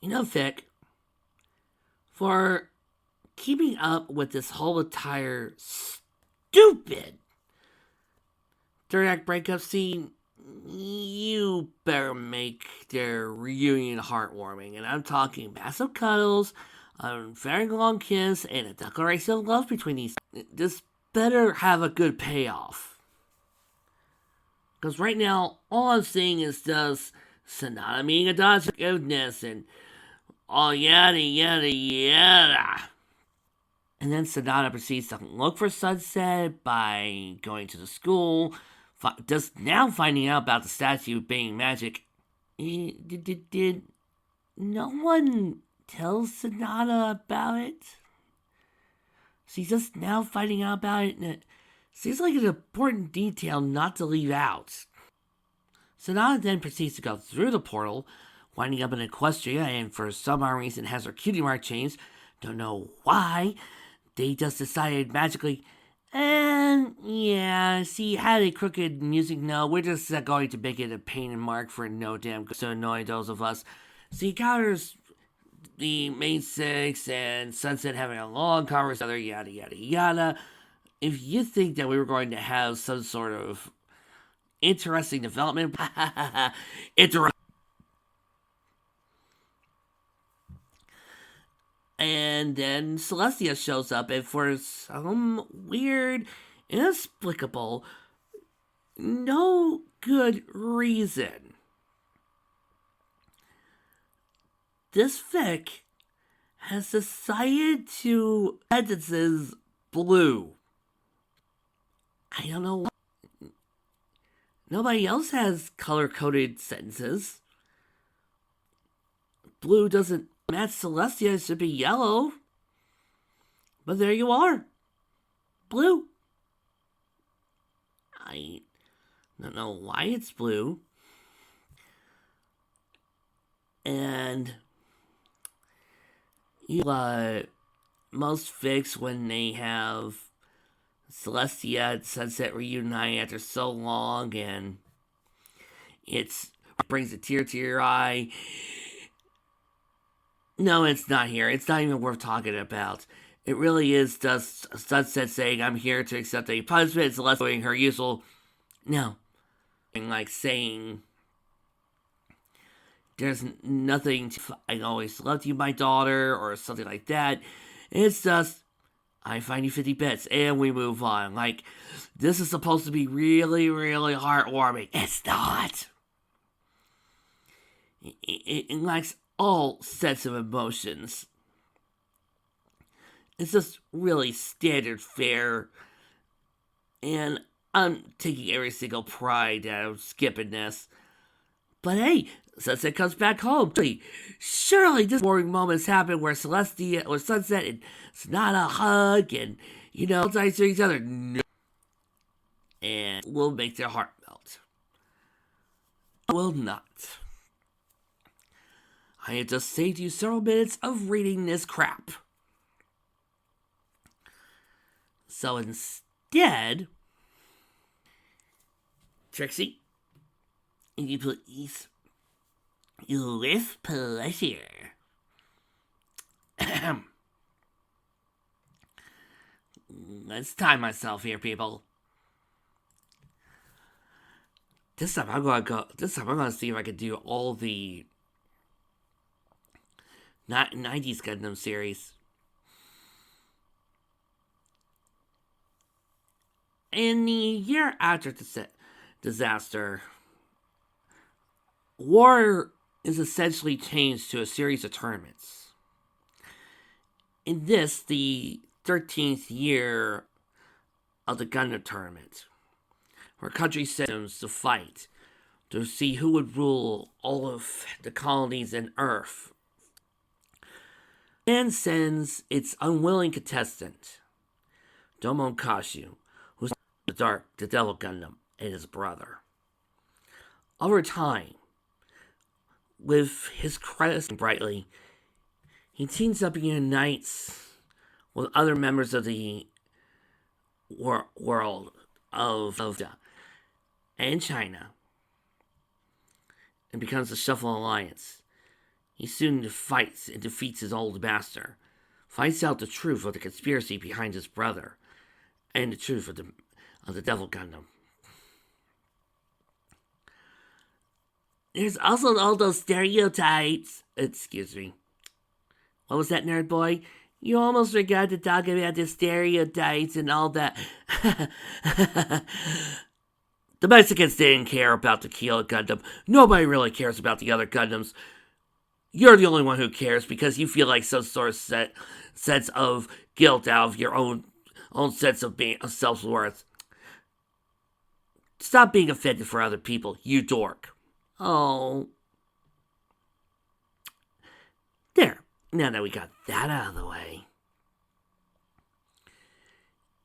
Vic, for keeping up with this whole entire stupid third act breakup scene, you better make their reunion heartwarming. And I'm talking massive cuddles, a very long kiss, and a declaration of love between these. This better have a good payoff. Because right now, all I'm seeing is just Sonata meeting a Dodge forgiveness and all yada yada yada. And then Sonata proceeds to look for Sunset by going to the school, just now finding out about the statue being magic. Did no one tell Sonata about it? She's just now finding out about it, and it seems like an important detail not to leave out. Sonata then proceeds to go through the portal, winding up in Equestria, and for some reason has her cutie mark changed. Don't know why. They just decided magically, and yeah, she had a crooked music note. We're just going to make it a pain and mark for no damn good. So annoy those of us. So he counters the main six and Sunset having a long conversation, yada yada yada. If you think that we were going to have some sort of interesting development, interesting. And then Celestia shows up, and for some weird, inexplicable, no good reason, this fic has decided to sentences blue. I don't know why. Nobody else has color-coded sentences. Blue doesn't match Celestia, it should be yellow. But there you are. Blue. I don't know why it's blue. And most fics, when they have Celestia and Sunset reunite after so long, and it brings a tear to your eye. No, it's not here. It's not even worth talking about. It really is just Sunset saying, I'm here to accept any punishment. Celeste doing her usual, no. And like saying, there's nothing to, I always loved you, my daughter, or something like that. It's just, I find you 50 bits, and we move on. Like, this is supposed to be really, really heartwarming. It's not. It lacks all sets of emotions. It's just really standard fare. And I'm taking every single pride out of skipping this. But hey, Sunset comes back home. Surely this boring moments happen where Celestia or Sunset and Sonata hug and, nice to each other. No. And will make their heart melt. Will not. I have just saved you several minutes of reading this crap. So instead, Trixie, you please, with pleasure. Let's time myself here, people. This time I'm gonna see if I can do all the 90s Gundam series. In the year after the disaster, war is essentially changed to a series of tournaments. In this, the 13th year of the Gundam tournament, where countries sent to fight to see who would rule all of the colonies in Earth, and sends its unwilling contestant, Domon Kashu, who's the Devil Gundam, and his brother. Over time, with his credits brightly, he teams up and unites with other members of the world of and China, and becomes the Shuffle Alliance. He soon fights and defeats his old master, finds out the truth of the conspiracy behind his brother, and the truth of the Devil Gundam. There's also all those stereotypes. Excuse me. What was that, nerd boy? You almost forgot to talk about the stereotypes and all that. The Mexicans didn't care about the Kyoto Gundam. Nobody really cares about the other Gundams. You're the only one who cares because you feel like some sort of sense of guilt out of your own sense of self-worth. Stop being offended for other people, you dork. Oh. There. Now that we got that out of the way.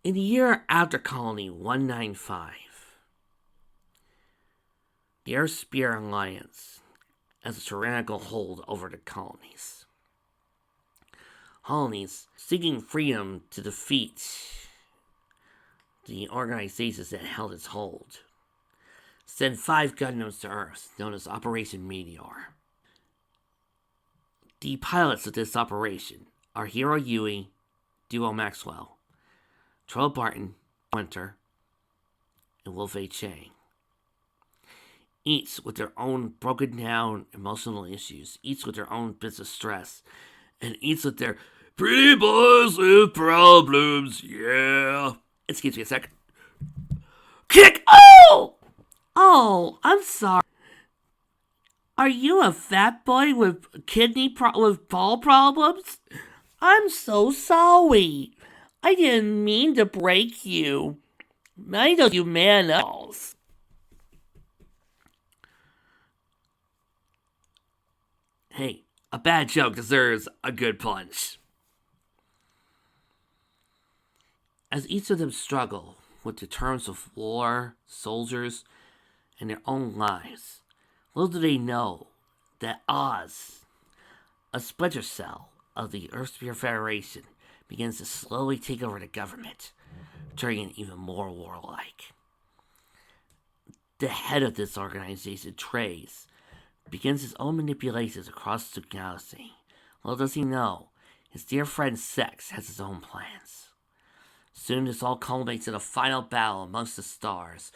In the year after Colony 195, the Earth Spear Alliance has a tyrannical hold over the colonies. Colonies seeking freedom to defeat the organizations that held its hold send 5 Gundams to Earth, known as Operation Meteor. The pilots of this operation are Hiro Yui, Duo Maxwell, Troll Barton, Winter, and Wolfei Chang. Each with their own broken down emotional issues, each with their own business stress, and each with their pretty boys with problems, yeah. Excuse me a sec. Kick! Oh! Oh, I'm sorry. Are you a fat boy with with ball problems? I'm so sorry. I didn't mean to break you. I know you manners. Hey, a bad joke deserves a good punch. As each of them struggle with the terms of war, soldiers, and their own lives, little do they know that Oz, a splinter cell of the Earthsphere Federation, begins to slowly take over the government, turning it even more warlike. The head of this organization, Trace, begins his own manipulations across the galaxy. Little does he know, his dear friend Sex has his own plans. Soon this all culminates in a final battle amongst the stars,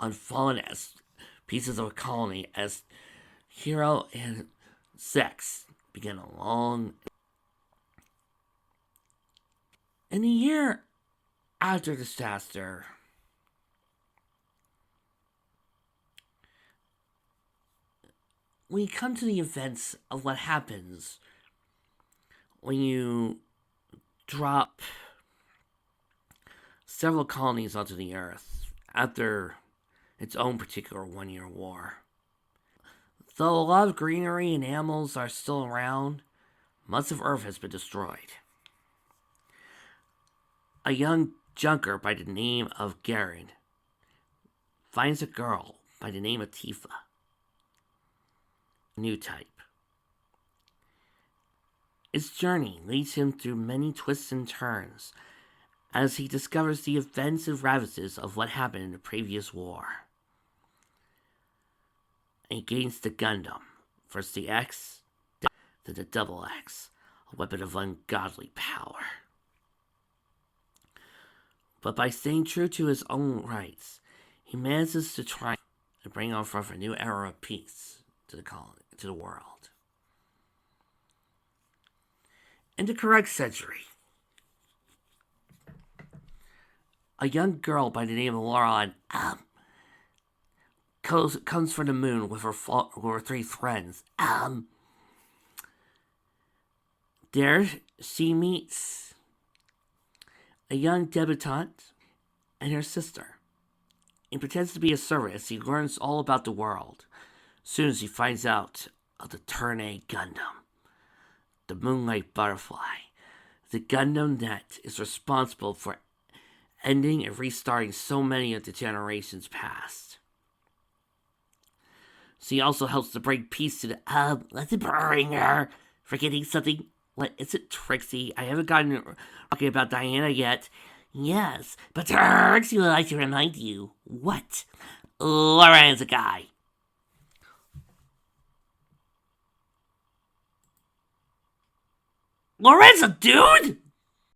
unfallen as pieces of a colony as Hero and Sex begin a long... In the year after the disaster, we come to the events of what happens when you drop several colonies onto the Earth after its own particular one-year war. Though a lot of greenery and animals are still around, much of Earth has been destroyed. A young junker by the name of Garen finds a girl by the name of Tifa, a new type. His journey leads him through many twists and turns as he discovers the events and ravages of what happened in the previous war. And gains the Gundam, first the X, then the Double X, a weapon of ungodly power. But by staying true to his own rights, he manages to try and bring on forth a new era of peace to the world. In the correct century, a young girl by the name of Lauren comes from the moon with her 3 friends. There she meets a young debutante and her sister, and pretends to be a servant as he learns all about the world. Soon as he finds out of the Turn A Gundam, the Moonlight Butterfly, the Gundam that is responsible for ending and restarting so many of the generations past. She also helps to bring peace to the, let's bring her, forgetting something. What, is it Trixie? I haven't gotten talking about Diana yet. Yes, but Trixie would like to remind you. What? Lauren is a guy. Lorenzo, dude!